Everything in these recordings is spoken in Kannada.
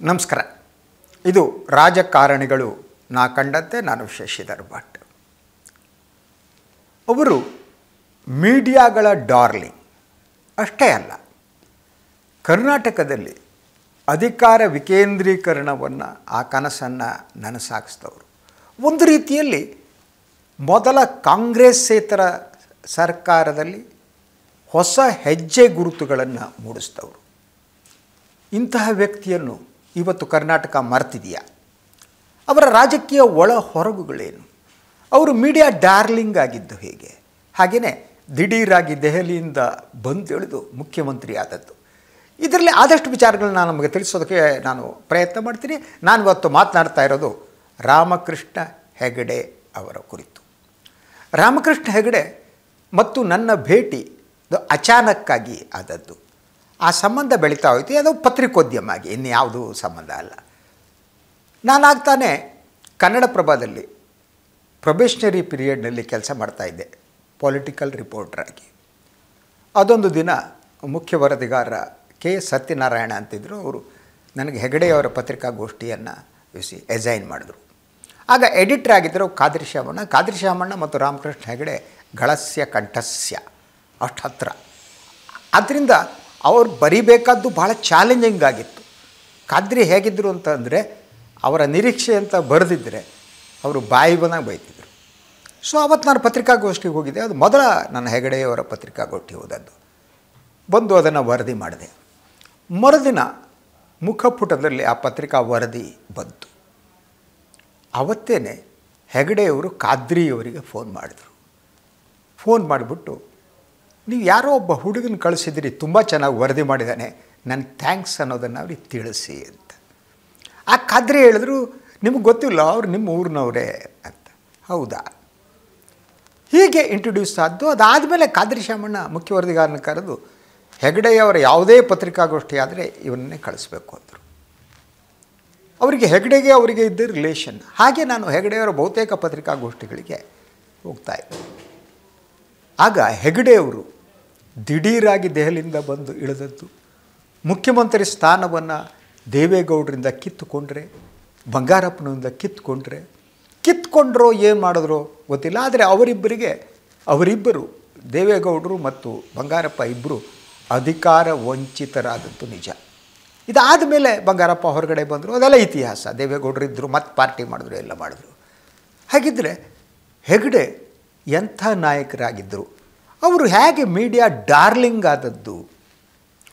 ನಮಸ್ಕಾರ. ಇದು ರಾಜಕಾರಣಿಗಳು ನಾ ಕಂಡಂತೆ. ನಾನು ಶಶಿಧರ್ ಭಟ್. ಅವರು ಮೀಡಿಯಾಗಳ ಡಾರ್ಲಿಂಗ್ ಅಷ್ಟೇ ಅಲ್ಲ, ಕರ್ನಾಟಕದಲ್ಲಿ ಅಧಿಕಾರ ವಿಕೇಂದ್ರೀಕರಣವನ್ನು ಆ ಕನಸನ್ನು ನನಸಾಗಿಸಿದವರು. ಒಂದು ರೀತಿಯಲ್ಲಿ ಮೊದಲ ಕಾಂಗ್ರೆಸ್ಸೇತರ ಸರ್ಕಾರದಲ್ಲಿ ಹೊಸ ಹೆಜ್ಜೆ ಗುರುತುಗಳನ್ನು ಮೂಡಿಸಿದವರು. ಇಂತಹ ವ್ಯಕ್ತಿಯನ್ನು ಇವತ್ತು ಕರ್ನಾಟಕ ಮರ್ತಿದೆಯಾ? ಅವರ ರಾಜಕೀಯ ಒಳ ಹೊರಗುಗಳೇನು? ಅವರು ಮೀಡಿಯಾ ಡಾರ್ಲಿಂಗ್ ಆಗಿದ್ದು ಹೇಗೆ? ಹಾಗೆಯೇ ದಿಢೀರಾಗಿ ದೆಹಲಿಯಿಂದ ಬಂದಿಳಿದು ಮುಖ್ಯಮಂತ್ರಿ ಆದದ್ದು. ಇದರಲ್ಲಿ ಆದಷ್ಟು ವಿಚಾರಗಳನ್ನ ನಾನು ನಮಗೆ ತಿಳಿಸೋದಕ್ಕೆ ನಾನು ಪ್ರಯತ್ನ ಮಾಡ್ತೀನಿ. ನಾನು ಇವತ್ತು ಮಾತನಾಡ್ತಾ ಇರೋದು ರಾಮಕೃಷ್ಣ ಹೆಗಡೆ ಅವರ ಕುರಿತು. ರಾಮಕೃಷ್ಣ ಹೆಗಡೆ ಮತ್ತು ನನ್ನ ಭೇಟಿ ಅಚಾನಕ್ಕಾಗಿ ಆದದ್ದು. ಆ ಸಂಬಂಧ ಬೆಳೀತಾ ಹೋಯ್ತು. ಅದು ಪತ್ರಿಕೋದ್ಯಮ ಆಗಿ, ಇನ್ಯಾವುದೂ ಸಂಬಂಧ ಅಲ್ಲ. ನಾನಾಗ್ತಾನೆ ಕನ್ನಡಪ್ರಭದಲ್ಲಿ ಪ್ರೊಬೇಷನರಿ ಪೀರಿಯಡ್ನಲ್ಲಿ ಕೆಲಸ ಮಾಡ್ತಾಯಿದ್ದೆ, ಪೊಲಿಟಿಕಲ್ ರಿಪೋರ್ಟ್ರಾಗಿ. ಅದೊಂದು ದಿನ ಮುಖ್ಯ ವರದಿಗಾರ ಕೆ ಸತ್ಯನಾರಾಯಣ ಅಂತಿದ್ದರು. ಅವರು ನನಗೆ ಹೆಗಡೆಯವರ ಪತ್ರಿಕಾಗೋಷ್ಠಿಯನ್ನು ಎಸೈನ್ ಮಾಡಿದ್ರು. ಆಗ ಎಡಿಟರ್ ಆಗಿದ್ದರು ಕಾದ್ರಿ ಶಾಮಣ್ಣ ಮತ್ತು ರಾಮಕೃಷ್ಣ ಹೆಗಡೆ ಗಳಸ್ಯ ಕಂಠಸ್ಯ, ಅಷ್ಟು ಹತ್ರ. ಆದ್ದರಿಂದ ಅವ್ರು ಬರಿಬೇಕಾದ್ದು ಭಾಳ ಚಾಲೆಂಜಿಂಗ್ ಆಗಿತ್ತು. ಕಾದ್ರಿ ಹೇಗಿದ್ದರು ಅಂತಂದರೆ, ಅವರ ನಿರೀಕ್ಷೆ ಅಂತ ಬರೆದಿದ್ದರೆ ಅವರು ಬಾಯಿ ಬಂದಾಗ ಬೈತಿದ್ರು. ಸೊ ಅವತ್ತು ನಾನು ಪತ್ರಿಕಾಗೋಷ್ಠಿಗೆ ಹೋಗಿದ್ದೆ. ಅದು ಮೊದಲ ನನ್ನ ಹೆಗಡೆಯವರ ಪತ್ರಿಕಾಗೋಷ್ಠಿ ಹೋದದ್ದು. ಬಂದು ಅದನ್ನು ವರದಿ ಮಾಡಿದೆ. ಮರುದಿನ ಮುಖಪುಟದಲ್ಲಿ ಆ ಪತ್ರಿಕಾ ವರದಿ ಬಂತು. ಆವತ್ತೇ ಹೆಗಡೆಯವರು ಕಾದ್ರಿಯವರಿಗೆ ಫೋನ್ ಮಾಡಿದರು. ಫೋನ್ ಮಾಡಿಬಿಟ್ಟು, ನೀವು ಯಾರೋ ಒಬ್ಬ ಹುಡುಗನ ಕಳಿಸಿದಿರಿ, ತುಂಬ ಚೆನ್ನಾಗಿ ವರದಿ ಮಾಡಿದ್ದಾನೆ, ನನ್ನ ಥ್ಯಾಂಕ್ಸ್ ಅನ್ನೋದನ್ನು ಅವ್ರಿಗೆ ತಿಳಿಸಿ ಅಂತ. ಆ ಕಾದ್ರಿ ಹೇಳಿದ್ರು, ನಿಮಗೆ ಗೊತ್ತಿಲ್ಲ ಅವ್ರು ನಿಮ್ಮ ಊರಿನವರೇ ಅಂತ. ಹೌದಾ? ಹೀಗೆ ಇಂಟ್ರೊಡ್ಯೂಸ್ ಆದ್ದು. ಅದಾದಮೇಲೆ ಕಾದ್ರಿ ಶಾಮಣ್ಣ ಮುಖ್ಯ ವರದಿಗಾರನ ಕರೆದು, ಹೆಗಡೆಯವರ ಯಾವುದೇ ಪತ್ರಿಕಾಗೋಷ್ಠಿ ಆದರೆ ಇವನ್ನೇ ಕಳಿಸ್ಬೇಕು ಅಂದರು. ಅವರಿಗೆ ಹೆಗಡೆಗೆ ಅವರಿಗೆ ಇದ್ದ ರಿಲೇಷನ್. ಹಾಗೆ ನಾನು ಹೆಗಡೆಯವರ ಬಹುತೇಕ ಪತ್ರಿಕಾಗೋಷ್ಠಿಗಳಿಗೆ ಹೋಗ್ತಾಯಿದ್ದೆ. ಆಗ ಹೆಗಡೆಯವರು ದಿಢೀರಾಗಿ ದೆಹಲಿಯಿಂದ ಬಂದು ಇಳಿದದ್ದು. ಮುಖ್ಯಮಂತ್ರಿ ಸ್ಥಾನವನ್ನು ದೇವೇಗೌಡರಿಂದ ಕಿತ್ತುಕೊಂಡ್ರೆ, ಬಂಗಾರಪ್ಪನಿಂದ ಕಿತ್ಕೊಂಡ್ರೋ ಏನು ಮಾಡಿದ್ರೋ ಗೊತ್ತಿಲ್ಲ. ಆದರೆ ಅವರಿಬ್ಬರು ದೇವೇಗೌಡರು ಮತ್ತು ಬಂಗಾರಪ್ಪ ಇಬ್ಬರು ಅಧಿಕಾರ ವಂಚಿತರಾದದ್ದು ನಿಜ. ಇದಾದ ಮೇಲೆ ಬಂಗಾರಪ್ಪ ಹೊರಗಡೆ ಬಂದರು, ಅದೆಲ್ಲ ಇತಿಹಾಸ. ದೇವೇಗೌಡರು ಇದ್ದರು, ಮತ್ತು ಪಾರ್ಟಿ ಮಾಡಿದ್ರು, ಎಲ್ಲ ಮಾಡಿದ್ರು. ಹಾಗಿದ್ದರೆ ಹೆಗಡೆ ಎಂಥ ನಾಯಕರಾಗಿದ್ದರು, ಅವರು ಹೇಗೆ ಮೀಡಿಯಾ ಡಾರ್ಲಿಂಗ್ ಆದದ್ದು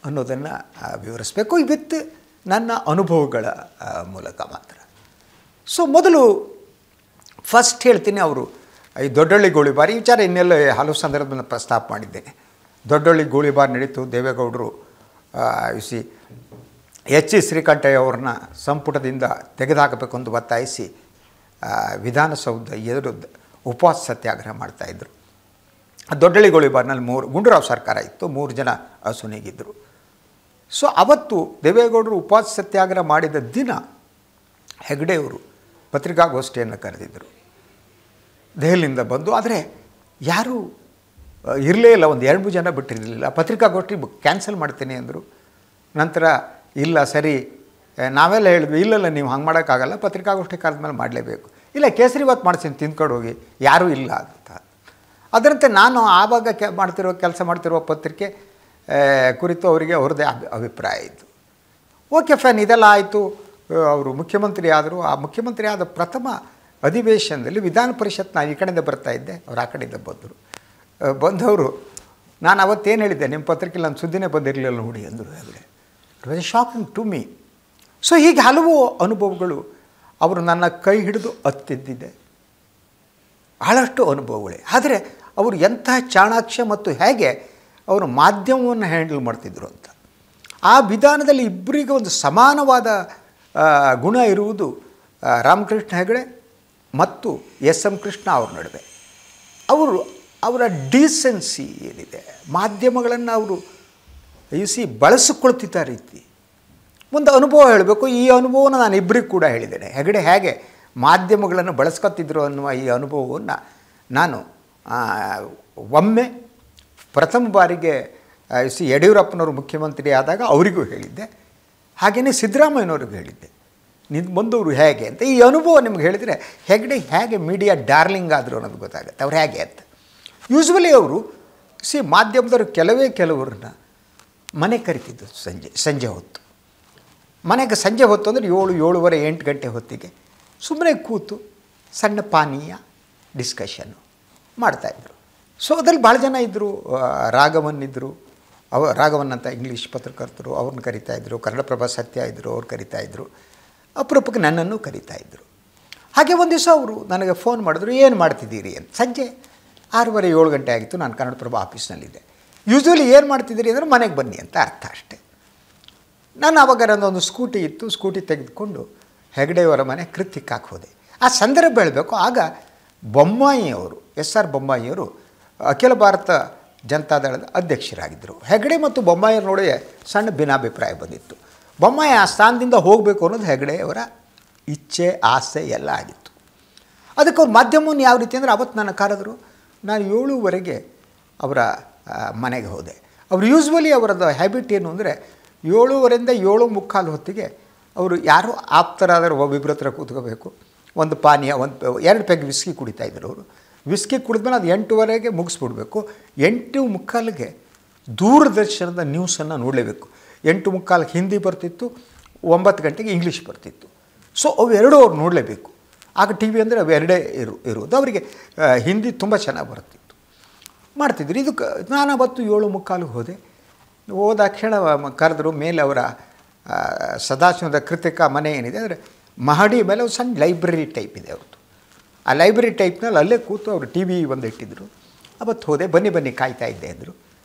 ಅನ್ನೋದನ್ನು ವಿವರಿಸಬೇಕು ವಿತ್ ನನ್ನ ಅನುಭವಗಳ ಮೂಲಕ ಮಾತ್ರ. ಸೊ ಮೊದಲು ಫಸ್ಟ್ ಹೇಳ್ತೀನಿ, ಅವರು ಈ ದೊಡ್ಡಳ್ಳಿ ಗೋಳಿಬಾರ್ ಈ ವಿಚಾರ ಇನ್ನೆಲ್ಲ ಹಲವು ಸಂದರ್ಭದಲ್ಲಿ ಪ್ರಸ್ತಾಪ ಮಾಡಿದ್ದೇನೆ. ದೊಡ್ಡಳ್ಳಿ ಗೋಳಿಬಾರ್ ನಡೀತು. ದೇವೇಗೌಡರು ಎಚ್ ಸಿ ಶ್ರೀಕಂಠಯ್ಯ ಅವ್ರನ್ನ ಸಂಪುಟದಿಂದ ತೆಗೆದುಹಾಕಬೇಕು ಅಂತ ಒತ್ತಾಯಿಸಿ ವಿಧಾನಸೌಧ ಎದುರು ಉಪವಾಸ ಸತ್ಯಾಗ್ರಹ ಮಾಡ್ತಾಯಿದ್ರು. ದೊಡ್ಡಳ್ಳಿ ಗೋಳಿಬಾರ್ನಲ್ಲಿ ಗುಂಡೂರಾವ್ ಸರ್ಕಾರ ಇತ್ತು, 3 ಜನ ಅಸುನೀಗಿದ್ದರು. ಸೊ ಅವತ್ತು ದೇವೇಗೌಡರು ಉಪವಾಸ ಸತ್ಯಾಗ್ರಹ ಮಾಡಿದ ದಿನ ಹೆಗಡೆಯವರು ಪತ್ರಿಕಾಗೋಷ್ಠಿಯನ್ನು ಕರೆದಿದ್ದರು ದೆಹಲಿಯಿಂದ ಬಂದು. ಆದರೆ ಯಾರೂ ಇರಲೇ ಇಲ್ಲ, ಒಂದು 2-3 ಜನ ಬಿಟ್ಟಿರಲಿಲ್ಲ. ಪತ್ರಿಕಾಗೋಷ್ಠಿ ಕ್ಯಾನ್ಸಲ್ ಮಾಡ್ತೀನಿ ಅಂದರು. ನಂತರ ಇಲ್ಲ ಸರಿ, ನಾವೆಲ್ಲ ಹೇಳಿದ್ವಿ, ಇಲ್ಲಲ್ಲ ನೀವು ಹಂಗೆ ಮಾಡೋಕ್ಕಾಗಲ್ಲ, ಪತ್ರಿಕಾಗೋಷ್ಠಿ ಕರೆದ ಮೇಲೆ ಮಾಡಲೇಬೇಕು. ಇಲ್ಲ ಕೇಸರಿಬಾತ್ ಮಾಡಿಸ್ತೀನಿ, ತಿಂದ್ಕೊಂಡು ಹೋಗಿ, ಯಾರೂ ಇಲ್ಲ ಅಂತ. ಅದರಂತೆ ನಾನು ಆವಾಗ ಕೆಲಸ ಮಾಡ್ತಿರುವ ಪತ್ರಿಕೆ ಕುರಿತು ಅವರಿಗೆ ಅವ್ರದ್ದೇ ಅಭಿಪ್ರಾಯ ಇತ್ತು. ಓಕೆ ಫೈನ್, ಇದೆಲ್ಲ ಆಯಿತು. ಅವರು ಮುಖ್ಯಮಂತ್ರಿ ಆದರು. ಆ ಮುಖ್ಯಮಂತ್ರಿ ಆದ ಪ್ರಥಮ ಅಧಿವೇಶನದಲ್ಲಿ ವಿಧಾನ ಪರಿಷತ್ ನಾನು ಈ ಕಡೆಯಿಂದ ಬರ್ತಾಯಿದ್ದೆ, ಅವ್ರು ಆ ಕಡೆಯಿಂದ ಬಂದವರು ನಾನು ಅವತ್ತೇನು ಹೇಳಿದ್ದೆ, ನಿಮ್ಮ ಪತ್ರಿಕೆಯಲ್ಲಿ ನನ್ನ ಸುದ್ದಿನೇ ಬಂದಿರಲಿಲ್ಲ ನೋಡಿ ಅಂದರು Hegde. It was shocking to me. So ಹೀಗೆ ಹಲವು ಅನುಭವಗಳು ಅವರು ನನ್ನ ಕೈ ಹಿಡಿದು ಹತ್ತಿದ್ದಿದೆ, ಬಹಳಷ್ಟು ಅನುಭವಗಳೇ. ಆದರೆ ಅವರು ಎಂಥ ಚಾಣಾಕ್ಷ ಮತ್ತು ಹೇಗೆ ಅವರು ಮಾಧ್ಯಮವನ್ನು ಹ್ಯಾಂಡಲ್ ಮಾಡ್ತಿದ್ರು ಅಂತ. ಆ ವಿಧಾನದಲ್ಲಿ ಇಬ್ಬರಿಗೆ ಒಂದು ಸಮಾನವಾದ ಗುಣ ಇರುವುದು ರಾಮಕೃಷ್ಣ ಹೆಗಡೆ ಮತ್ತು ಎಸ್ ಎಂ ಕೃಷ್ಣ ಅವ್ರ ನಡುವೆ. ಅವರ ಡೀಸೆನ್ಸಿ ಏನಿದೆ, ಮಾಧ್ಯಮಗಳನ್ನು ಅವರು ಬಳಸಿಕೊಳ್ತಿದ್ದ ರೀತಿ. ಒಂದು ಅನುಭವ ಹೇಳಬೇಕು. ಈ ಅನುಭವವನ್ನು ನಾನು ಇಬ್ಬರಿಗೆ ಕೂಡ ಹೇಳಿದ್ದೇನೆ. ಹೆಗಡೆ ಹೇಗೆ ಮಾಧ್ಯಮಗಳನ್ನು ಬಳಸ್ಕೊತಿದ್ರು ಅನ್ನುವ ಈ ಅನುಭವವನ್ನು ನಾನು ಒಮ್ಮೆ ಪ್ರಥಮ ಬಾರಿಗೆ ಯಡಿಯೂರಪ್ಪನವರು ಮುಖ್ಯಮಂತ್ರಿ ಆದಾಗ ಅವರಿಗೂ ಹೇಳಿದ್ದೆ. ಹಾಗೆಯೇ ಸಿದ್ದರಾಮಯ್ಯನವ್ರಿಗೆ ಹೇಳಿದ್ದೆ, ನಿಂತು ಬಂದವರು ಹೇಗೆ ಅಂತ. ಈ ಅನುಭವ ನಿಮ್ಗೆ ಹೇಳಿದರೆ ಹೆಗ್ಡೆ ಹೇಗೆ ಮೀಡಿಯಾ ಡಾರ್ಲಿಂಗ್ ಆದರು ಅನ್ನೋದು ಗೊತ್ತಾಗುತ್ತೆ. ಅವ್ರು ಹೇಗೆ ಅಂತ. ಯೂಶ್ವಲಿ ಅವರು ಮಾಧ್ಯಮದವರು ಕೆಲವರನ್ನ ಮನೆ ಕರಿತಿದ್ದು ಸಂಜೆ ಹೊತ್ತು. ಮನೆಗೆ ಸಂಜೆ ಹೊತ್ತು ಅಂದರೆ 7:30 8 ಗಂಟೆ ಹೊತ್ತಿಗೆ ಸುಮ್ಮನೆ ಕೂತು ಸಣ್ಣ ಪಾನೀಯ ಡಿಸ್ಕಷನ್ನು ಮಾಡ್ತಾಯಿದ್ರು. ಸೊ ಅದ್ರಲ್ಲಿ ಭಾಳ ಜನ ಇದ್ದರು. ರಾಘವನ್ ಇದ್ದರು, ರಾಘವನ್ ಅಂತ ಇಂಗ್ಲೀಷ್ ಪತ್ರಕರ್ತರು, ಅವ್ರನ್ನ ಕರಿತಾಯಿದ್ರು. ಕನ್ನಡಪ್ರಭ ಸತ್ಯ ಇದ್ದರು, ಅವ್ರು ಕರಿತಾಯಿದ್ರು. ಅಪರೂಪಕ್ಕೆ ನನ್ನನ್ನು ಕರಿತಾಯಿದ್ರು. ಹಾಗೆ ಒಂದು ದಿವಸ ಅವರು ನನಗೆ ಫೋನ್ ಮಾಡಿದ್ರು, ಏನು ಮಾಡ್ತಿದ್ದೀರಿ ಅಂತ. ಸಂಜೆ 6:30 7 ಗಂಟೆ ಆಗಿತ್ತು. ನಾನು ಕನ್ನಡಪ್ರಭ ಆಫೀಸ್ನಲ್ಲಿದ್ದೆ. ಯೂಶ್ವಲಿ ಏನು ಮಾಡ್ತಿದ್ದೀರಿ ಅಂದರೆ ಮನೆಗೆ ಬನ್ನಿ ಅಂತ ಅರ್ಥ ಅಷ್ಟೇ. ನಾನು ಆವಾಗ ನನ್ನೊಂದು ಸ್ಕೂಟಿ ಇತ್ತು. ಸ್ಕೂಟಿ ತೆಗೆದುಕೊಂಡು ಹೆಗ್ಡೆಯವರ ಮನೆ ಕೃತ್ಯಕ್ಕೆ ಹೋದೆ. ಆ ಸಂದರ್ಭ ಹೇಳಬೇಕು, ಆಗ ಬೊಮ್ಮಾಯಿಯವರು SR ಬೊಮ್ಮಾಯಿಯವರು ಅಖಿಲ ಭಾರತ ಜನತಾದಳದ ಅಧ್ಯಕ್ಷರಾಗಿದ್ದರು. ಹೆಗ್ಡೆ ಮತ್ತು ಬೊಮ್ಮಾಯಿಯವ್ರ ನಡುವೆ ಸಣ್ಣ ಭಿನ್ನಾಭಿಪ್ರಾಯ ಬಂದಿತ್ತು. ಬೊಮ್ಮಾಯಿ ಆ ಸ್ಥಾನದಿಂದ ಹೋಗಬೇಕು ಅನ್ನೋದು ಹೆಗ್ಡೆಯವರ ಇಚ್ಛೆ, ಆಸೆ ಎಲ್ಲ ಆಗಿತ್ತು. ಅದಕ್ಕೆ ಅವ್ರ ಮಾಧ್ಯಮವನ್ನು ಯಾವ ರೀತಿ ಅಂದರೆ, ಅವತ್ತು ನನ್ನ ಕರೆದ್ರು. ನಾನು 7:00 ಅವರ ಮನೆಗೆ ಹೋದೆ. ಅವರು ಯೂಶ್ವಲಿ ಅವರದ್ದು ಹ್ಯಾಬಿಟ್ ಏನು ಅಂದರೆ 7:30 7:45 ಹೊತ್ತಿಗೆ ಅವರು ಯಾರೋ ಆಪ್ತರಾದರೆ ಒಬ್ಬಿಬ್ಬರ ಹತ್ರ ಕೂತ್ಕೋಬೇಕು, ಒಂದು ಪಾನೀಯ, 2 ಪೆಗ್ ವಿಸ್ಕಿ ಕುಡಿತಾಯಿದ್ರು ಅವರು. ವಿಸ್ಕಿ ಕುಡಿದ್ಮೇಲೆ ಅದು 8:00 ಮುಗಿಸ್ಬಿಡ್ಬೇಕು. 8:45 ದೂರದರ್ಶನದ ನ್ಯೂಸನ್ನು ನೋಡಲೇಬೇಕು. 8:45 ಹಿಂದಿ ಬರ್ತಿತ್ತು, 9 ಗಂಟೆಗೆ ಇಂಗ್ಲೀಷ್ ಬರ್ತಿತ್ತು. ಸೊ ಅವೆರಡೂ ಅವ್ರು ನೋಡಲೇಬೇಕು. ಆಗ ಟಿ ವಿ ಅಂದರೆ ಅವೆರಡೇ ಇರುವುದು. ಅವರಿಗೆ ಹಿಂದಿ ತುಂಬ ಚೆನ್ನಾಗಿ ಬರ್ತಿತ್ತು, ಮಾಡ್ತಿದ್ರು. ಇದಕ್ಕೆ ನಾನು ಅವತ್ತು 7:45 ಹೋದೆ. ಹೋದ ಕ್ಷಣ ಕರೆದ್ರು. ಮೇಲೆ ಅವರ ಸದಾಶಿವದ ಕೃತಿಕ ಮನೆ ಏನಿದೆ ಅಂದರೆ ಮಹಡಿ ಮೇಲೆ ಒಂದು ಸಣ್ಣ ಲೈಬ್ರರಿ ಟೈಪ್ ಇದೆ ಅವ್ರದ್ದು. ಆ ಲೈಬ್ರರಿ ಟೈಪ್ನಲ್ಲಿ ಅಲ್ಲೇ ಕೂತು ಅವರು ಟಿ ವಿ ಒಂದು ಇಟ್ಟಿದ್ರು. ಅವತ್ತು ಹೋದೆ. ಬನ್ನಿ ಕಾಯ್ತಾ ಇದ್ದೆ ಅಂದರು.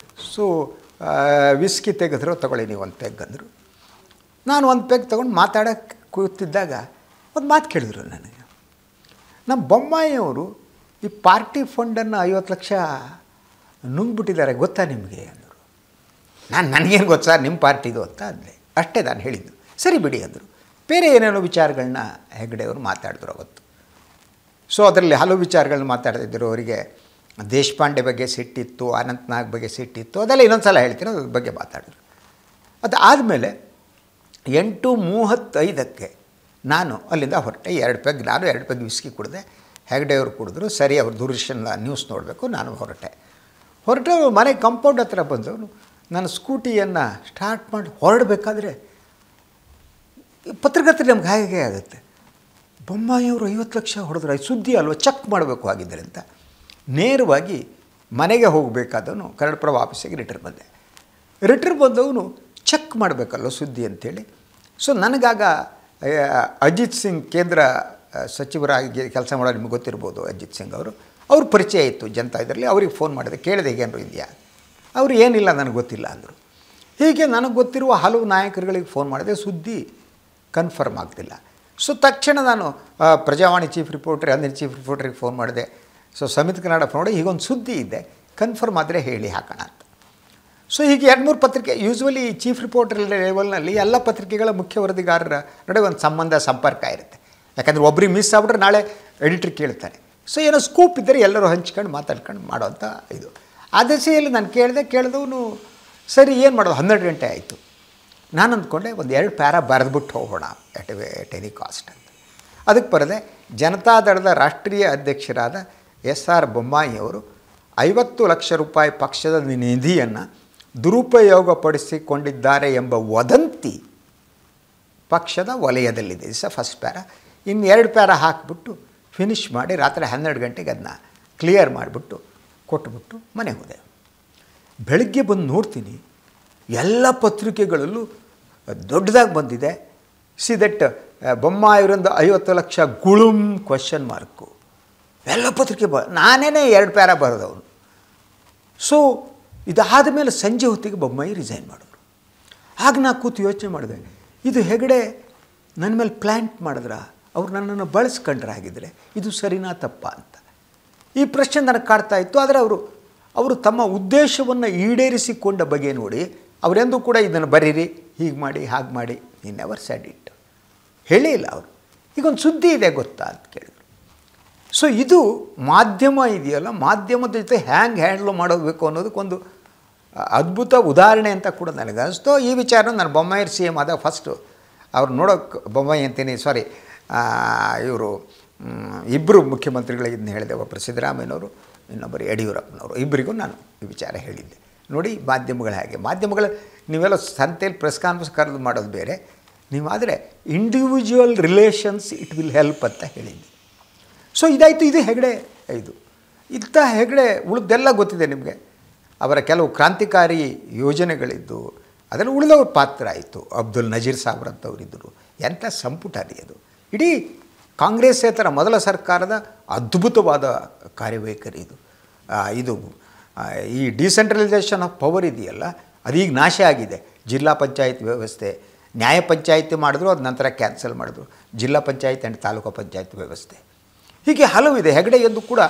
ಸೊ ವಿಸ್ಕಿ ತೆಗೆದ್ರು. ತಗೊಳ್ಳಿ ನೀವು ಒಂದು ಪೆಗ್ ಅಂದರು. ನಾನು ಒಂದು ಪೆಗ್ ತೊಗೊಂಡು ಮಾತಾಡೋಕ್ಕೆ ಕೂತಿದ್ದಾಗ ಒಂದು ಮಾತು ಕೇಳಿದ್ರು ನನಗೆ. ನಮ್ಮ ಬೊಮ್ಮಾಯಿಯವರು ಈ ಪಾರ್ಟಿ ಫಂಡನ್ನು 50 ಲಕ್ಷ ನುಂಗ್ಬಿಟ್ಟಿದ್ದಾರೆ, ಗೊತ್ತಾ ನಿಮಗೆ ಅಂದರು. ನನಗೇನು ಗೊತ್ತು ಸರ್ ನಿಮ್ಮ ಪಾರ್ಟಿದು ಅಂತ ಅಂದೆ. ಅಷ್ಟೇ ನಾನು ಹೇಳಿದ್ದು. ಸರಿ ಬಿಡಿ ಅಂದರು. ಬೇರೆ ಏನೇನೋ ವಿಚಾರಗಳನ್ನ ಹೆಗ್ಡೆಯವರು ಮಾತಾಡಿದ್ರು ಅವತ್ತು. ಸೊ ಅದರಲ್ಲಿ ಹಲವು ವಿಚಾರಗಳನ್ನ ಮಾತಾಡ್ತಿದ್ದರು. ಅವರಿಗೆ ದೇಶಪಾಂಡೆ ಬಗ್ಗೆ ಸಿಟ್ಟಿತ್ತು, ಅನಂತನಾಗ್ ಬಗ್ಗೆ ಸಿಟ್ಟಿತ್ತು. ಅದೆಲ್ಲ ಇನ್ನೊಂದು ಸಲ ಹೇಳ್ತೀನಿ, ಅದ್ರ ಬಗ್ಗೆ ಮಾತಾಡಿದ್ರು. ಅದು ಆದಮೇಲೆ 8:35 ನಾನು ಅಲ್ಲಿಂದ ಹೊರಟೆ. 2 ಪೆಗ್, ನಾನು 2 ಪೆಗ್ ವಿಸ್ಕಿ ಕುಡಿದೆ. ಹೆಗ್ಡೆಯವರು ಕುಡಿದ್ರು. ಸರಿ, ಅವ್ರು ದೂರದರ್ಶನ ನ್ಯೂಸ್ ನೋಡಬೇಕು, ನಾನು ಹೊರಟೆ. ಮನೆ ಕಾಂಪೌಂಡ್ ಹತ್ರ ಬಂದವನು ನಾನು ಸ್ಕೂಟಿಯನ್ನು ಸ್ಟಾರ್ಟ್ ಮಾಡಿ ಹೊರಡಬೇಕಾದ್ರೆ ಪತ್ರಕರ್ತರು ನಮ್ಗೆ ಹೇಗೆ ಆಗುತ್ತೆ, ಬೊಮ್ಮಾಯಿಯವರು 50 ಲಕ್ಷ ಹೊಡೆದ್ರೆ ಸುದ್ದಿ ಅಲ್ವ, ಚೆಕ್ ಮಾಡಬೇಕು ಆಗಿದ್ದರೆ ಅಂತ ನೇರವಾಗಿ ಮನೆಗೆ ಹೋಗಬೇಕಾದವನು ಕನ್ನಡಪ್ರಭ ಆಫೀಸಿಗೆ ರಿಟರ್ನ್ ಬಂದವನು ಚೆಕ್ ಮಾಡಬೇಕಲ್ವ ಸುದ್ದಿ ಅಂಥೇಳಿ. ಸೊ ನನಗಾಗ ಅಜಿತ್ ಸಿಂಗ್ ಕೇಂದ್ರ ಸಚಿವರಾಗಿ ಕೆಲಸ ಮಾಡೋ, ನಿಮಗೆ ಗೊತ್ತಿರ್ಬೋದು ಅಜಿತ್ ಸಿಂಗ್ ಅವ್ರ ಪರಿಚಯ ಇತ್ತು ಜನತಾ ಇದರಲ್ಲಿ. ಅವ್ರಿಗೆ ಫೋನ್ ಮಾಡಿದೆ, ಕೇಳಿದೆ ಹೇಗೇನು ಇದೆಯಾ. ಅವರು ಏನಿಲ್ಲ ನನಗೆ ಗೊತ್ತಿಲ್ಲ ಅಂದರು. ಹೀಗೆ ನನಗೆ ಗೊತ್ತಿರುವ ಹಲವು ನಾಯಕರುಗಳಿಗೆ ಫೋನ್ ಮಾಡಿದೆ, ಸುದ್ದಿ ಕನ್ಫರ್ಮ್ ಆಗ್ತಿಲ್ಲ. ಸೊ ತಕ್ಷಣ ನಾನು ಪ್ರಜಾವಾಣಿ ಚೀಫ್ ರಿಪೋರ್ಟರ್, ಅಂದಿನ ಚೀಫ್ ರಿಪೋರ್ಟ್ರಿಗೆ ಫೋನ್ ಮಾಡಿದೆ. ಸೊ ಸಮಿತ್ ಕನ್ನಡ ನೋಡಿ, ಹೀಗೊಂದು ಸುದ್ದಿ ಇದೆ, ಕನ್ಫರ್ಮ್ ಆದರೆ ಹೇಳಿ ಹಾಕೋಣ ಅಂತ. ಸೊ ಹೀಗೆ 2-3 ಪತ್ರಿಕೆ, ಯೂಶ್ವಲಿ ಚೀಫ್ ರಿಪೋರ್ಟರ್ ಲೆವೆಲ್ನಲ್ಲಿ ಎಲ್ಲ ಪತ್ರಿಕೆಗಳ ಮುಖ್ಯ ವರದಿಗಾರರ ನಡುವೆ ಒಂದು ಸಂಪರ್ಕ ಇರುತ್ತೆ. ಯಾಕಂದರೆ ಒಬ್ಬರಿಗೆ ಮಿಸ್ ಆಗ್ಬಿಟ್ರೆ ನಾಳೆ ಎಡಿಟ್ರಿಗೆ ಕೇಳ್ತಾರೆ. ಸೊ ಏನೋ ಸ್ಕೂಪ್ ಇದ್ದರೆ ಎಲ್ಲರೂ ಹಂಚ್ಕೊಂಡು ಮಾತಾಡ್ಕೊಂಡು ಮಾಡೋವಂಥ ಇದು. ಆ ದೆಸೆಯಲ್ಲಿ ನಾನು ಕೇಳಿದವನು ಸರಿ ಏನು ಮಾಡೋದು, 12 ಗಂಟೆ ಆಯಿತು. ನಾನು ಅಂದ್ಕೊಂಡೆ ಒಂದು 2 ಪ್ಯಾರಾ ಬರೆದ್ಬಿಟ್ಟು ಹೋಗೋಣ ಎಟ್ ಎನಿ ಕಾಸ್ಟ್ ಅಂತ. ಅದಕ್ಕೆ ಬರದೆ ಜನತಾದಳದ ರಾಷ್ಟ್ರೀಯ ಅಧ್ಯಕ್ಷರಾದ SR ಬೊಮ್ಮಾಯಿಯವರು 50 ಲಕ್ಷ ರೂಪಾಯಿ ಪಕ್ಷದ ನಿಧಿಯನ್ನು ದುರುಪಯೋಗಪಡಿಸಿಕೊಂಡಿದ್ದಾರೆ ಎಂಬ ವದಂತಿ ಪಕ್ಷದ ವಲಯದಲ್ಲಿದೆ. This first para. ಇನ್ನು 2 ಪ್ಯಾರಾ ಹಾಕಿಬಿಟ್ಟು ಫಿನಿಷ್ ಮಾಡಿ ರಾತ್ರಿ 12 ಗಂಟೆಗೆ ಅದನ್ನ ಕ್ಲಿಯರ್ ಮಾಡಿಬಿಟ್ಟು ಕೊಟ್ಟುಬಿಟ್ಟು ಮನೆ ಹೋದೆ. ಬೆಳಗ್ಗೆ ಬಂದು ನೋಡ್ತೀನಿ ಎಲ್ಲ ಪತ್ರಿಕೆಗಳಲ್ಲೂ ದೊಡ್ಡದಾಗಿ ಬಂದಿದೆ, ಸಿ ದಟ್ ಬೊಮ್ಮಾಯಿಯವರಿಂದ 50 ಲಕ್ಷ ಗುಳುಮ್ ಕ್ವಶನ್ ಮಾರ್ಕು. ಎಲ್ಲ ಪತ್ರಿಕೆ ನಾನೇ 2 ಪ್ಯಾರಾ ಬರೆದವನು. ಸೊ ಇದಾದ ಮೇಲೆ ಸಂಜೆ ಹೊತ್ತಿಗೆ ಬೊಮ್ಮಾಯಿ ರಿಸೈನ್ ಮಾಡಿದ್ರು. ಆಗ ನಾ ಕೂತು ಯೋಚನೆ ಮಾಡಿದೆ, ಇದು ಹೆಗ್ಡೆ ನನ್ನ ಮೇಲೆ ಪ್ಲ್ಯಾಂಟ್ ಮಾಡಿದ್ರ, ಅವ್ರು ನನ್ನನ್ನು ಬಳಸ್ಕೊಂಡ್ರಾಗಿದ್ದರೆ ಇದು ಸರಿನಾ ತಪ್ಪ ಅಂತ ಈ ಪ್ರಶ್ನೆ ನನಗೆ ಕಾಡ್ತಾ ಇತ್ತು. ಆದರೆ ಅವರು ತಮ್ಮ ಉದ್ದೇಶವನ್ನು ಈಡೇರಿಸಿಕೊಂಡ ಬಗೆ ನೋಡಿ ಅವರೆಂದೂ ಕೂಡ ಇದನ್ನು ಬರೀರಿ, ಹೀಗೆ ಮಾಡಿ ಹಾಗೆ ಮಾಡಿ, ಈ ನೆವರ್ ಸೆಡ್ ಇಟ್, ಹೇಳೇ ಇಲ್ಲ ಅವರು. ಈಗೊಂದು ಸುದ್ದಿ ಇದೆ ಗೊತ್ತಾ ಅಂತ ಕೇಳಿದ್ರು. ಸೊ ಇದು ಮಾಧ್ಯಮ ಇದೆಯಲ್ಲ, ಮಾಧ್ಯಮದ ಜೊತೆ ಹ್ಯಾಂಗೆ ಹ್ಯಾಂಡ್ಲ್ ಮಾಡಬೇಕು ಅನ್ನೋದಕ್ಕೊಂದು ಅದ್ಭುತ ಉದಾಹರಣೆ ಅಂತ ಕೂಡ ನನಗೆ ಅನಿಸ್ತು. ಈ ವಿಚಾರ ನಾನು ಬೊಮ್ಮಾಯಿ CM ಆದಾಗ ಫಸ್ಟು ಅವ್ರು ನೋಡೋಕ್ಕೆ ಬೊಮ್ಮಾಯಿ ಅಂತೀನಿ, ಸಾರಿ, ಇವರು ಇಬ್ಬರು ಮುಖ್ಯಮಂತ್ರಿಗಳಿಗೆ ಇದನ್ನ ಹೇಳಿದೆ. ಒಬ್ಬರು ಸಿದ್ದರಾಮಯ್ಯನವರು, ಇನ್ನೊಬ್ಬರು ಯಡಿಯೂರಪ್ಪನವರು. ಇಬ್ಬರಿಗೂ ನಾನು ಈ ವಿಚಾರ ಹೇಳಿದ್ದೆ. ನೋಡಿ ಮಾಧ್ಯಮಗಳು ಹೇಗೆ, ಮಾಧ್ಯಮಗಳು ನೀವೆಲ್ಲ ಸಂತೆಯಲ್ಲಿ ಪ್ರೆಸ್ ಕಾನ್ಫರೆನ್ಸ್ ಕರೆದು ಮಾಡೋದು ಬೇರೆ, ನೀವಾದರೆ individual relations it will help ಅಂತ ಹೇಳಿದ್ದೆ. ಸೊ ಇದಾಯಿತು. ಇದು ಹೆಗಡೆ ಇದು ಇಂಥ ಹೆಗಡೆ ಉಳಿದೆಲ್ಲ ಗೊತ್ತಿದೆ ನಿಮಗೆ. ಅವರ ಕೆಲವು ಕ್ರಾಂತಿಕಾರಿ ಯೋಜನೆಗಳಿದ್ದು ಅದರಲ್ಲಿ ಉಳಿದವ್ರ ಪಾತ್ರ ಆಯಿತು. ಅಬ್ದುಲ್ ನಜೀರ್ ಸಾಬ್ರಂಥವರಿದ್ದರು. ಎಂಥ ಸಂಪುಟ ರೀ ಅದು. ಇಡೀ ಕಾಂಗ್ರೆಸ್ಸೇತರ ಮೊದಲ ಸರ್ಕಾರದ ಅದ್ಭುತವಾದ ಕಾರ್ಯವೈಖರಿ ಇದು. ಇದು ಈ ಡಿಸೆಂಟ್ರಲೈಸೇಷನ್ ಆಫ್ ಪವರ್ ಇದೆಯಲ್ಲ, ಅದೀಗ ನಾಶ ಆಗಿದೆ. ಜಿಲ್ಲಾ ಪಂಚಾಯತ್ ವ್ಯವಸ್ಥೆ, ನ್ಯಾಯ ಪಂಚಾಯತಿ ಮಾಡಿದ್ರು, ಅದು ನಂತರ ಕ್ಯಾನ್ಸಲ್ ಮಾಡಿದ್ರು. ಜಿಲ್ಲಾ ಪಂಚಾಯತ್ ಆ್ಯಂಡ್ ತಾಲೂಕು ಪಂಚಾಯತ್ ವ್ಯವಸ್ಥೆ ಹೀಗೆ ಹಲವಿದೆ. ಹೆಗಡೆ ಎಂದು ಕೂಡ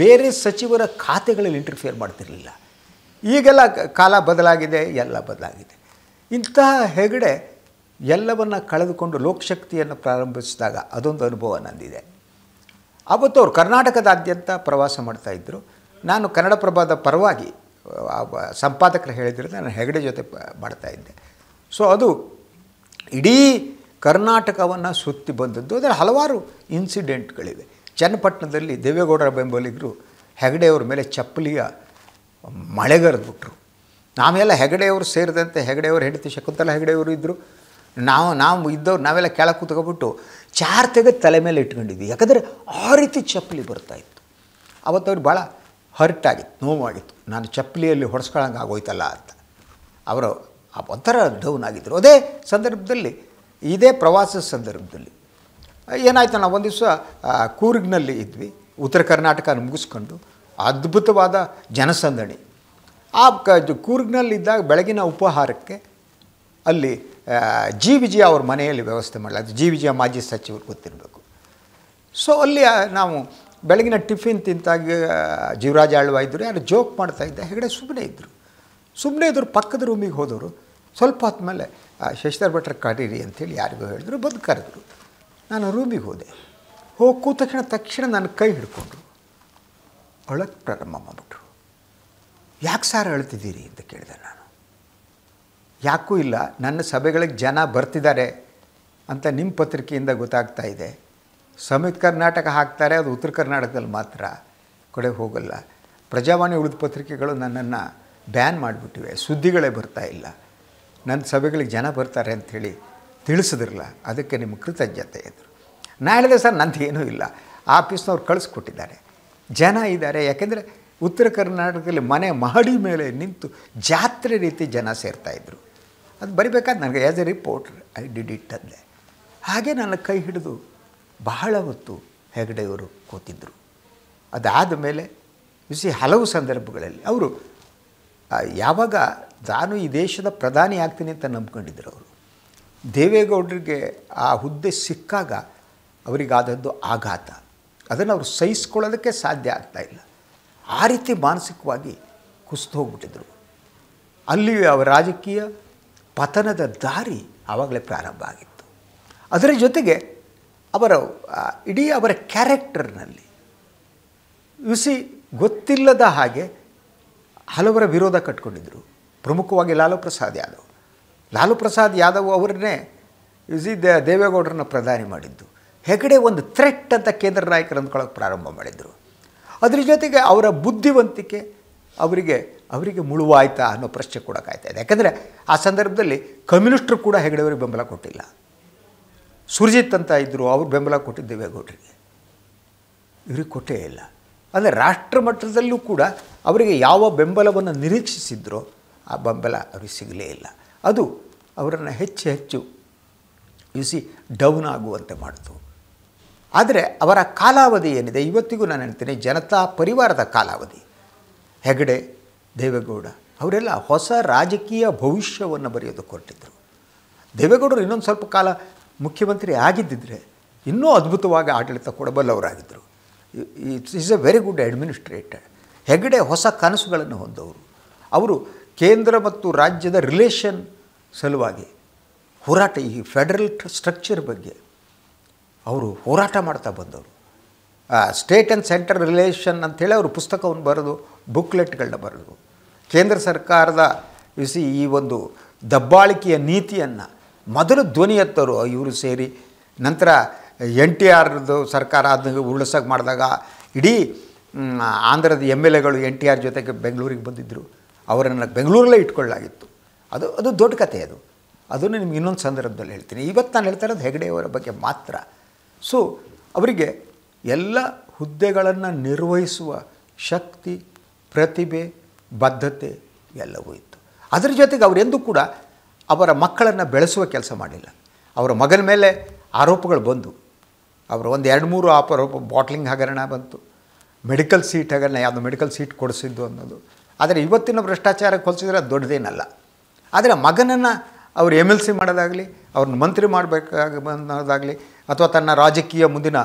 ಬೇರೆ ಸಚಿವರ ಖಾತೆಗಳಲ್ಲಿ ಇಂಟರ್ಫಿಯರ್ ಮಾಡ್ತಿರಲಿಲ್ಲ. ಈಗೆಲ್ಲ ಕಾಲ ಬದಲಾಗಿದೆ, ಎಲ್ಲ ಬದಲಾಗಿದೆ. ಇಂತಹ ಹೆಗಡೆ ಎಲ್ಲವನ್ನು ಕಳೆದುಕೊಂಡು ಲೋಕಶಕ್ತಿಯನ್ನು ಪ್ರಾರಂಭಿಸಿದಾಗ ಅದೊಂದು ಅನುಭವ ನಂದಿದೆ. ಆವತ್ತು ಅವರು ಕರ್ನಾಟಕದಾದ್ಯಂತ ಪ್ರವಾಸ ಮಾಡ್ತಾಯಿದ್ರು. ನಾನು ಕನ್ನಡಪ್ರಭದ ಪರವಾಗಿ ಸಂಪಾದಕರು ಹೇಳಿದರೆ ನಾನು ಹೆಗಡೆ ಜೊತೆ ಮಾಡ್ತಾಯಿದ್ದೆ. ಸೊ ಅದು ಇಡೀ ಕರ್ನಾಟಕವನ್ನು ಸುತ್ತಿ ಬಂದದ್ದು. ಅದರ ಹಲವಾರು ಇನ್ಸಿಡೆಂಟ್ಗಳಿವೆ. ಚನ್ನಪಟ್ಟಣದಲ್ಲಿ ದೇವೇಗೌಡರ ಬೆಂಬಲಿಗರು ಹೆಗಡೆಯವ್ರ ಮೇಲೆ ಚಪ್ಪಲಿಯ ಮಳೆಗರೆದ್ಬಿಟ್ರು. ನಾವೆಲ್ಲ ಹೆಗಡೆಯವರು ಸೇರಿದಂತೆ ಹೆಗಡೆಯವರು ಹೆಂಡತಿ ಶಕುಂತಲಾ ಹೆಗಡೆಯವರು ಇದ್ದರು. ನಾವು ಇದ್ದವ್ರು ನಾವೆಲ್ಲ ಕೆಳಗೆ ಕೂತ್ಕೊಬಿಟ್ಟು ಚಾರ್ ತೆಗೆದು ತಲೆ ಮೇಲೆ ಇಟ್ಕೊಂಡಿದ್ವಿ. ಯಾಕಂದರೆ ಆ ರೀತಿ ಚಪ್ಪಲಿ ಬರ್ತಾಯಿತ್ತು. ಅವತ್ತವ್ರಿಗೆ ಭಾಳ ಹರ್ಟಾಗಿತ್ತು, ನೋವಾಗಿತ್ತು. ನಾನು ಚಪ್ಪಲಿಯಲ್ಲಿ ಹೊಡೆಸ್ಕೊಳ್ಳೋಂಗೆ ಆಗೋಯ್ತಲ್ಲ ಅಂತ. ಅವರು ಒಂಥರ ಡೌನ್ ಆಗಿದ್ದರು. ಅದೇ ಸಂದರ್ಭದಲ್ಲಿ, ಇದೇ ಪ್ರವಾಸದ ಸಂದರ್ಭದಲ್ಲಿ ಏನಾಯಿತು, ನಾವು ಒಂದು ದಿವಸ ಕೂರ್ಗ್ನಲ್ಲಿ ಇದ್ವಿ. ಉತ್ತರ ಕರ್ನಾಟಕ ಮುಗಿಸ್ಕೊಂಡು ಅದ್ಭುತವಾದ ಜನಸಂದಣಿ. ಆ ಕೂರ್ಗ್ನಲ್ಲಿದ್ದಾಗ ಬೆಳಗಿನ ಉಪಹಾರಕ್ಕೆ ಅಲ್ಲಿ ಜಿ ವಿಜಯ ಅವ್ರ ಮನೆಯಲ್ಲಿ ವ್ಯವಸ್ಥೆ ಮಾಡಲಾಯಿತು. ಜಿ ವಿಜಯ ಮಾಜಿ ಸಚಿವರು ಗೊತ್ತಿರಬೇಕು. ಸೊ ಅಲ್ಲಿ ನಾವು ಬೆಳಗಿನ ಟಿಫಿನ್ ತಿಂತಾಗ ಜೀವರಾಜ ಆಳ್ವ ಇದ್ದರು. ಯಾರು ಜೋಕ್ ಮಾಡ್ತಾಯಿದ್ದೆ. ಹೆಗಡೆ ಸುಮ್ಮನೆ ಇದ್ದರು. ಪಕ್ಕದ ರೂಮಿಗೆ ಹೋದವರು. ಸ್ವಲ್ಪ ಹೊತ್ತ ಮೇಲೆ ಶಶಿಧರ್ ಭಟ್ರ ಕರೀರಿ ಅಂಥೇಳಿ ಯಾರಿಗೂ ಹೇಳಿದ್ರು. ಬಂದು ಕರೆದ್ರು. ನಾನು ರೂಮಿಗೆ ಹೋದೆ. ಹೋಗಿ ಕೂತ ತಕ್ಷಣ ನನ್ನ ಕೈ ಹಿಡ್ಕೊಂಡ್ರು. ಅಳಕ್ಕೆ ಪ್ರಾರಂಭ ಮಾಡಿಬಿಟ್ರು. ಯಾಕೆ ಸಾರ್ ಅಳ್ತಿದ್ದೀರಿ ಅಂತ ಕೇಳಿದೆ ನಾನು. ಯಾಕೂ ಇಲ್ಲ, ನನ್ನ ಸಭೆಗಳಿಗೆ ಜನ ಬರ್ತಿದ್ದಾರೆ ಅಂತ ನಿಮ್ಮ ಪತ್ರಿಕೆಯಿಂದ ಗೊತ್ತಾಗ್ತಾ ಇದೆ. ಸಂಯುಕ್ತ ಕರ್ನಾಟಕ ಹಾಕ್ತಾರೆ, ಅದು ಉತ್ತರ ಕರ್ನಾಟಕದಲ್ಲಿ ಮಾತ್ರ ಕಡೆ ಹೋಗಲ್ಲ. ಪ್ರಜಾವಾಣಿ ಉಳಿದ ಪತ್ರಿಕೆಗಳು ನನ್ನನ್ನು ಬ್ಯಾನ್ ಮಾಡಿಬಿಟ್ಟಿವೆ, ಸುದ್ದಿಗಳೇ ಬರ್ತಾಯಿಲ್ಲ. ನನ್ನ ಸಭೆಗಳಿಗೆ ಜನ ಬರ್ತಾರೆ ಅಂಥೇಳಿ ತಿಳಿಸಿದ್ರಲ್ಲ, ಅದಕ್ಕೆ ನಿಮ್ಮ ಕೃತಜ್ಞತೆ ಇದ್ದರು. ನಾನು ಹೇಳಿದೆ, ಸರ್ ನಂದು ಏನೂ ಇಲ್ಲ, ಆಫೀಸ್ನವ್ರು ಕಳಿಸ್ಕೊಟ್ಟಿದ್ದಾರೆ, ಜನ ಇದ್ದಾರೆ. ಯಾಕೆಂದರೆ ಉತ್ತರ ಕರ್ನಾಟಕದಲ್ಲಿ ಮನೆ ಮಹಡಿ ಮೇಲೆ ನಿಂತು ಜಾತ್ರೆ ರೀತಿ ಜನ ಸೇರ್ತಾಯಿದ್ರು. ಅದು ಬರಿಬೇಕಾದ್ರೆ ನನಗೆ as A reporter I did it ಅಂದೆ. ಹಾಗೆ ನನ್ನ ಕೈ ಹಿಡಿದು ಬಹಳ ಹೊತ್ತು ಹೆಗಡೆಯವರು ಕೂತಿದ್ದರು. ಅದಾದ ಮೇಲೆ ಹಲವು ಸಂದರ್ಭಗಳಲ್ಲಿ ಅವರು ಯಾವಾಗ ನಾನು ಈ ದೇಶದ ಪ್ರಧಾನಿ ಆಗ್ತೀನಿ ಅಂತ ನಂಬ್ಕೊಂಡಿದ್ದರು. ಅವರು ದೇವೇಗೌಡರಿಗೆ ಆ ಹುದ್ದೆ ಸಿಕ್ಕಾಗ ಅವರಿಗಾದದ್ದು ಆಘಾತ. ಅದನ್ನು ಅವರು ಸಹಿಸ್ಕೊಳ್ಳೋದಕ್ಕೆ ಸಾಧ್ಯ ಆಗ್ತಾಯಿಲ್ಲ. ಆ ರೀತಿ ಮಾನಸಿಕವಾಗಿ ಕುಸಿದು ಹೋಗ್ಬಿಟ್ಟಿದ್ರು. ಅಲ್ಲಿ ಅವರ ರಾಜಕೀಯ ಪತನದ ದಾರಿ ಆವಾಗಲೇ ಪ್ರಾರಂಭ ಆಗಿತ್ತು. ಅದರ ಜೊತೆಗೆ ಇಡೀ ಅವರ ಕ್ಯಾರೆಕ್ಟರ್ನಲ್ಲಿ ಗೊತ್ತಿಲ್ಲದ ಹಾಗೆ ಹಲವರ ವಿರೋಧ ಕಟ್ಕೊಂಡಿದ್ದರು. ಪ್ರಮುಖವಾಗಿ ಲಾಲು ಪ್ರಸಾದ್ ಯಾದವ್ ಅವರನ್ನೇ ದೇವೇಗೌಡರನ್ನ ಪ್ರಧಾನಿ ಮಾಡಿದ್ದು. ಹೆಗಡೆ ಒಂದು ಥ್ರೆಟ್ ಅಂತ ಕೇಂದ್ರ ನಾಯಕರು ಅಂದ್ಕೊಳ್ಳೋಕೆ ಪ್ರಾರಂಭ ಮಾಡಿದರು. ಅದ್ರ ಜೊತೆಗೆ ಅವರ ಬುದ್ಧಿವಂತಿಕೆ ಅವರಿಗೆ ಮುಳುವಾಯ್ತಾ ಅನ್ನೋ ಪ್ರಶ್ನೆ ಕೂಡ ಕಾಯ್ತಾ ಇದೆ. ಯಾಕಂದರೆ ಆ ಸಂದರ್ಭದಲ್ಲಿ ಕಮ್ಯುನಿಸ್ಟರು ಕೂಡ ಹೆಗಡೆಯವರಿಗೆ ಬೆಂಬಲ ಕೊಟ್ಟಿಲ್ಲ. ಸುರ್ಜಿತ್ ಅಂತ ಇದ್ದರು, ಅವ್ರು ಬೆಂಬಲ ಕೊಟ್ಟಿದ್ದು ದೇವೇಗೌಡರಿಗೆ, ಇವ್ರಿಗೆ ಕೊಟ್ಟೇ ಇಲ್ಲ. ಅಂದರೆ ರಾಷ್ಟ್ರ ಮಟ್ಟದಲ್ಲೂ ಕೂಡ ಅವರಿಗೆ ಯಾವ ಬೆಂಬಲವನ್ನು ನಿರೀಕ್ಷಿಸಿದ್ರೋ ಆ ಬೆಂಬಲ ಅವ್ರಿಗೆ ಸಿಗಲೇ ಇಲ್ಲ. ಅದು ಅವರನ್ನು ಹೆಚ್ಚು ಡೌನ್ ಆಗುವಂತೆ ಮಾಡಿತು. ಆದರೆ ಅವರ ಕಾಲಾವಧಿ ಏನಿದೆ ಇವತ್ತಿಗೂ ನಾನು ಹೇಳ್ತೀನಿ, ಜನತಾ ಪರಿವಾರದ ಕಾಲಾವಧಿ, ಹೆಗಡೆ, ದೇವೇಗೌಡ ಅವರೆಲ್ಲ ಹೊಸ ರಾಜಕೀಯ ಭವಿಷ್ಯವನ್ನು ಬರೆಯೋದಕ್ಕೆ ಹೊರಟಿದ್ದರು. ದೇವೇಗೌಡರು ಇನ್ನೊಂದು ಸ್ವಲ್ಪ ಕಾಲ ಮುಖ್ಯಮಂತ್ರಿ ಆಗಿದ್ದಿದ್ರೆ ಇನ್ನೂ ಅದ್ಭುತವಾಗಿ ಆಡಳಿತ ಕೊಡಬಲ್ಲವರಾಗಿದ್ದರು. Is a very good administrator. Hegde ಹೊಸ ಕನಸುಗಳನ್ನು ಹೊಂದವರು. ಅವರು ಕೇಂದ್ರ ಮತ್ತು ರಾಜ್ಯದ ರಿಲೇಷನ್ ಸಲುವಾಗಿ ಹೋರಾಟ, ಈ ಫೆಡರಲ್ ಸ್ಟ್ರಕ್ಚರ್ ಬಗ್ಗೆ ಅವರು ಹೋರಾಟ ಮಾಡ್ತಾ ಬಂದವರು. ಸ್ಟೇಟ್ ಆ್ಯಂಡ್ ಸೆಂಟ್ರಲ್ ರಿಲೇಷನ್ ಅಂಥೇಳಿ ಅವರು ಪುಸ್ತಕವನ್ನು ಬರೆದು ಬುಕ್ಲೆಟ್ಗಳನ್ನ ಬರೆದು ಕೇಂದ್ರ ಸರ್ಕಾರದ ಈ ಒಂದು ದಬ್ಬಾಳಿಕೆಯ ನೀತಿಯನ್ನು ಮೊದಲು ಧ್ವನಿ ಎತ್ತವರು ಇವರು ಸೇರಿ. ನಂತರ NTRದು ಸರ್ಕಾರ ಅದನ್ನು ಉರುಳಿಸೋಕೆ ಮಾಡಿದಾಗ ಇಡೀ ಆಂಧ್ರದ MLAಗಳು NTR ಜೊತೆಗೆ ಬೆಂಗಳೂರಿಗೆ ಬಂದಿದ್ದರು. ಅವರನ್ನು ಬೆಂಗಳೂರಲ್ಲೇ ಇಟ್ಕೊಳ್ಳಾಗಿತ್ತು. ಅದು ದೊಡ್ಡ ಕಥೆ. ಅದನ್ನು ನಿಮ್ಗೆ ಇನ್ನೊಂದು ಸಂದರ್ಭದಲ್ಲಿ ಹೇಳ್ತೀನಿ. ಇವತ್ತು ನಾನು ಹೇಳ್ತಾ ಇರೋದು ಹೆಗಡೆಯವರ ಬಗ್ಗೆ ಮಾತ್ರ. ಸೊ ಅವರಿಗೆ ಎಲ್ಲ ಹುದ್ದೆಗಳನ್ನು ನಿರ್ವಹಿಸುವ ಶಕ್ತಿ, ಪ್ರತಿಭೆ, ಬದ್ಧತೆ ಎಲ್ಲವೂ ಇತ್ತು. ಅದರ ಜೊತೆಗೆ ಅವರೆಂದೂ ಕೂಡ ಅವರ ಮಕ್ಕಳನ್ನು ಬೆಳೆಸುವ ಕೆಲಸ ಮಾಡಿಲ್ಲ. ಅವರ ಮಗನ ಮೇಲೆ ಆರೋಪಗಳು ಬಂದು, ಅವರು ಒಂದು 2-3 ಆರೋಪ, ಬಾಟ್ಲಿಂಗ್ ಹಗರಣ ಬಂತು, ಮೆಡಿಕಲ್ ಸೀಟ್ ಹಗರಣ, ಯಾವುದೋ ಮೆಡಿಕಲ್ ಸೀಟ್ ಕೊಡಿಸಿದ್ದು ಅನ್ನೋದು. ಆದರೆ ಇವತ್ತಿನ ಭ್ರಷ್ಟಾಚಾರಕ್ಕೆ ಹೋಲಿಸಿದ್ರೆ ಅದು ದೊಡ್ಡದೇನಲ್ಲ. ಆದರೆ ಮಗನನ್ನು ಅವರು MLC ಮಾಡೋದಾಗಲಿ, ಅವ್ರನ್ನ ಮಂತ್ರಿ ಮಾಡಬೇಕಾಗೋದಾಗಲಿ, ಅಥವಾ ತನ್ನ ರಾಜಕೀಯ ಮುಂದಿನ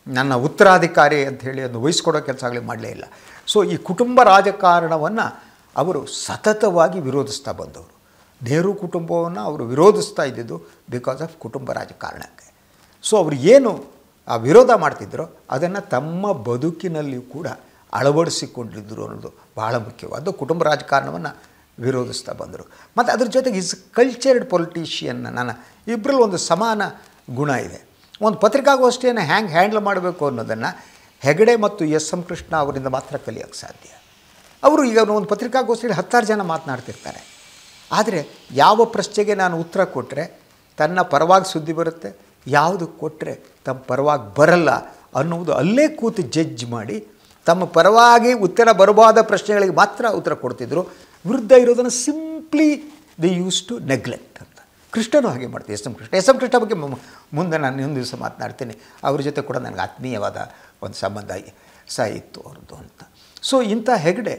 ನನ್ನ ಉತ್ತರಾಧಿಕಾರಿ ಅಂಥೇಳಿ ಅದನ್ನು ವಹಿಸ್ಕೊಡೋ ಕೆಲಸ ಆಗಲಿ ಮಾಡಲೇ ಇಲ್ಲ. ಸೊ ಈ ಕುಟುಂಬ ರಾಜಕಾರಣವನ್ನು ಅವರು ಸತತವಾಗಿ ವಿರೋಧಿಸ್ತಾ ಬಂದವರು. ನೆಹರು ಕುಟುಂಬವನ್ನು ಅವರು ವಿರೋಧಿಸ್ತಾ ಇದ್ದಿದ್ದು ಬಿಕಾಸ್ ಆಫ್ ಕುಟುಂಬ ರಾಜಕಾರಣಕ್ಕೆ. ಸೊ ಅವರು ಏನು ಆ ವಿರೋಧ ಮಾಡ್ತಿದ್ದರೋ ಅದನ್ನು ತಮ್ಮ ಬದುಕಿನಲ್ಲಿ ಕೂಡ ಅಳವಡಿಸಿಕೊಂಡಿದ್ದರು ಅನ್ನೋದು ಬಹಳ ಮುಖ್ಯವಾದ್ದು. ಕುಟುಂಬ ರಾಜಕಾರಣವನ್ನು ವಿರೋಧಿಸ್ತಾ ಬಂದರು. ಮತ್ತು ಅದ್ರ ಜೊತೆಗೆ ಈಸ್ ಕಲ್ಚರ್ಡ್ ಪೊಲಿಟಿಷಿಯನ್. ನಾನು ಇಬ್ಬರಲ್ಲಿ ಒಂದು ಸಮಾನ ಗುಣ ಇದೆ. ಒಂದು ಪತ್ರಿಕಾಗೋಷ್ಠಿಯನ್ನು ಹ್ಯಾಂಗೆ ಹ್ಯಾಂಡಲ್ ಮಾಡಬೇಕು ಅನ್ನೋದನ್ನು ಹೆಗಡೆ ಮತ್ತು SM ಕೃಷ್ಣ ಅವರಿಂದ ಮಾತ್ರ ಕಲಿಯೋಕ್ಕೆ ಸಾಧ್ಯ. ಅವರು ಈಗ ಒಂದು ಪತ್ರಿಕಾಗೋಷ್ಠಿಯಲ್ಲಿ 10 ಜನ ಮಾತನಾಡ್ತಿರ್ತಾರೆ. ಆದರೆ ಯಾವ ಪ್ರಶ್ನೆಗೆ ನಾನು ಉತ್ತರ ಕೊಟ್ಟರೆ ತನ್ನ ಪರವಾಗಿ ಸುದ್ದಿ ಬರುತ್ತೆ, ಯಾವುದು ಕೊಟ್ಟರೆ ತಮ್ಮ ಪರವಾಗಿ ಬರಲ್ಲ ಅನ್ನುವುದು ಅಲ್ಲೇ ಕೂತು ಜಡ್ಜ್ ಮಾಡಿ ತಮ್ಮ ಪರವಾಗಿ ಉತ್ತರ ಬರಬಾದ ಪ್ರಶ್ನೆಗಳಿಗೆ ಮಾತ್ರ ಉತ್ತರ ಕೊಡ್ತಿದ್ರು. ವಿರುದ್ಧ ಇರೋದನ್ನು simply they use to neglect ಅಂತ. ಕೃಷ್ಣನೂ ಹಾಗೆ ಮಾಡ್ತೀವಿ. SM ಕೃಷ್ಣ ಬಗ್ಗೆ ಮುಂದೆ ನಾನು ಇನ್ನೊಂದು ದಿವಸ ಮಾತನಾಡ್ತೀನಿ. ಅವ್ರ ಜೊತೆ ಕೂಡ ನನಗೆ ಆತ್ಮೀಯವಾದ ಒಂದು ಸಂಬಂಧ ಇತ್ತು ಅವ್ರದ್ದು ಅಂತ. ಸೊ ಇಂಥ ಹೆಗಡೆ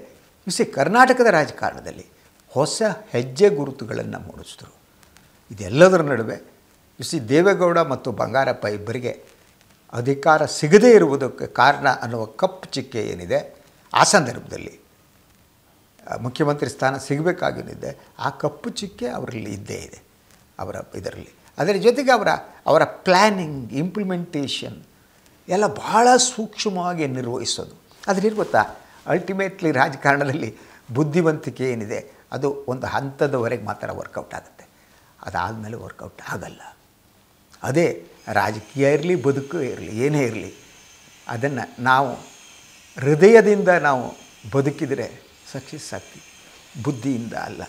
ಕರ್ನಾಟಕದ ರಾಜಕಾರಣದಲ್ಲಿ ಹೊಸ ಹೆಜ್ಜೆ ಗುರುತುಗಳನ್ನು ಮೂಡಿಸಿದ್ರು. ಇದೆಲ್ಲದರ ನಡುವೆ ದೇವೇಗೌಡ ಮತ್ತು ಬಂಗಾರಪ್ಪ ಇಬ್ಬರಿಗೆ ಅಧಿಕಾರ ಸಿಗದೇ ಇರುವುದಕ್ಕೆ ಕಾರಣ ಅನ್ನುವ ಕಪ್ಪು ಚುಕ್ಕೆ ಏನಿದೆ, ಆ ಸಂದರ್ಭದಲ್ಲಿ ಮುಖ್ಯಮಂತ್ರಿ ಸ್ಥಾನ ಸಿಗಬೇಕಾಗಿದ್ದೆ, ಆ ಕಪ್ಪು ಚುಕ್ಕೆ ಅವರಲ್ಲಿ ಇದ್ದೇ ಇದೆ ಅವರ ಇದರಲ್ಲಿ. ಅದರ ಜೊತೆಗೆ ಅವರ ಪ್ಲ್ಯಾನಿಂಗ್, ಇಂಪ್ಲಿಮೆಂಟೇಷನ್ ಎಲ್ಲ ಭಾಳ ಸೂಕ್ಷ್ಮವಾಗಿ ನಿರ್ವಹಿಸೋದು. ಅದ್ರಲ್ಲಿ ಗೊತ್ತಾ, ಅಲ್ಟಿಮೇಟ್ಲಿ ರಾಜಕಾರಣದಲ್ಲಿ ಬುದ್ಧಿವಂತಿಕೆ ಏನಿದೆ ಅದು ಒಂದು ಹಂತದವರೆಗೆ ಮಾತ್ರ ವರ್ಕೌಟ್ ಆಗುತ್ತೆ. ಅದಾದಮೇಲೆ ವರ್ಕೌಟ್ ಆಗಲ್ಲ. ಅದೇ ರಾಜಕೀಯ ಇರಲಿ, ಬದುಕು ಇರಲಿ, ಏನೇ ಇರಲಿ, ಅದನ್ನು ನಾವು ಹೃದಯದಿಂದ ನಾವು ಬದುಕಿದರೆ ಸಕ್ಸಸ್ ಆಗ್ತೀವಿ, ಬುದ್ಧಿಯಿಂದ ಅಲ್ಲ.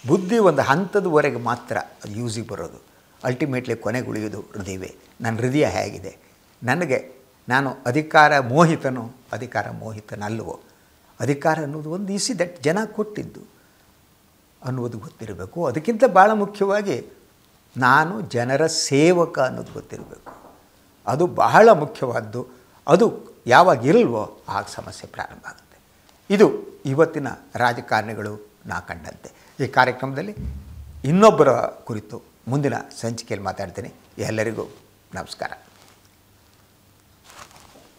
ಬುದ್ಧಿ ಒಂದು ಹಂತದವರೆಗೆ ಮಾತ್ರ ಅದು ಯೂಸಿಗೆ ಬರೋದು. ಅಲ್ಟಿಮೇಟ್ಲಿ ಕೊನೆಗೆ ಉಳಿಯೋದು ಹೃದಯವೇ. ನನ್ನ ಹೃದಯ ಹೇಗಿದೆ, ನಾನು ಅಧಿಕಾರ ಮೋಹಿತನಲ್ವೋ, ಅಧಿಕಾರ ಅನ್ನೋದು ಒಂದು ದಟ್ ಜನ ಕೊಟ್ಟಿದ್ದು ಅನ್ನುವುದು ಗೊತ್ತಿರಬೇಕು. ಅದಕ್ಕಿಂತ ಭಾಳ ಮುಖ್ಯವಾಗಿ ನಾನು ಜನರ ಸೇವಕ ಅನ್ನೋದು ಗೊತ್ತಿರಬೇಕು. ಅದು ಬಹಳ ಮುಖ್ಯವಾದ್ದು. ಅದು ಯಾವಾಗ ಇರಲ್ವೋ ಆಗ ಸಮಸ್ಯೆ ಪ್ರಾರಂಭ ಆಗುತ್ತೆ. ಇದು ಇವತ್ತಿನ ರಾಜಕಾರಣಿಗಳು ನಾ ಕಂಡಂತೆ. ಈ ಕಾರ್ಯಕ್ರಮದಲ್ಲಿ ಇನ್ನೊಬ್ಬರ ಕುರಿತು ಮುಂದಿನ ಸಂಚಿಕೆಯಲ್ಲಿ ಮಾತಾಡ್ತೀನಿ. ಎಲ್ಲರಿಗೂ ನಮಸ್ಕಾರ.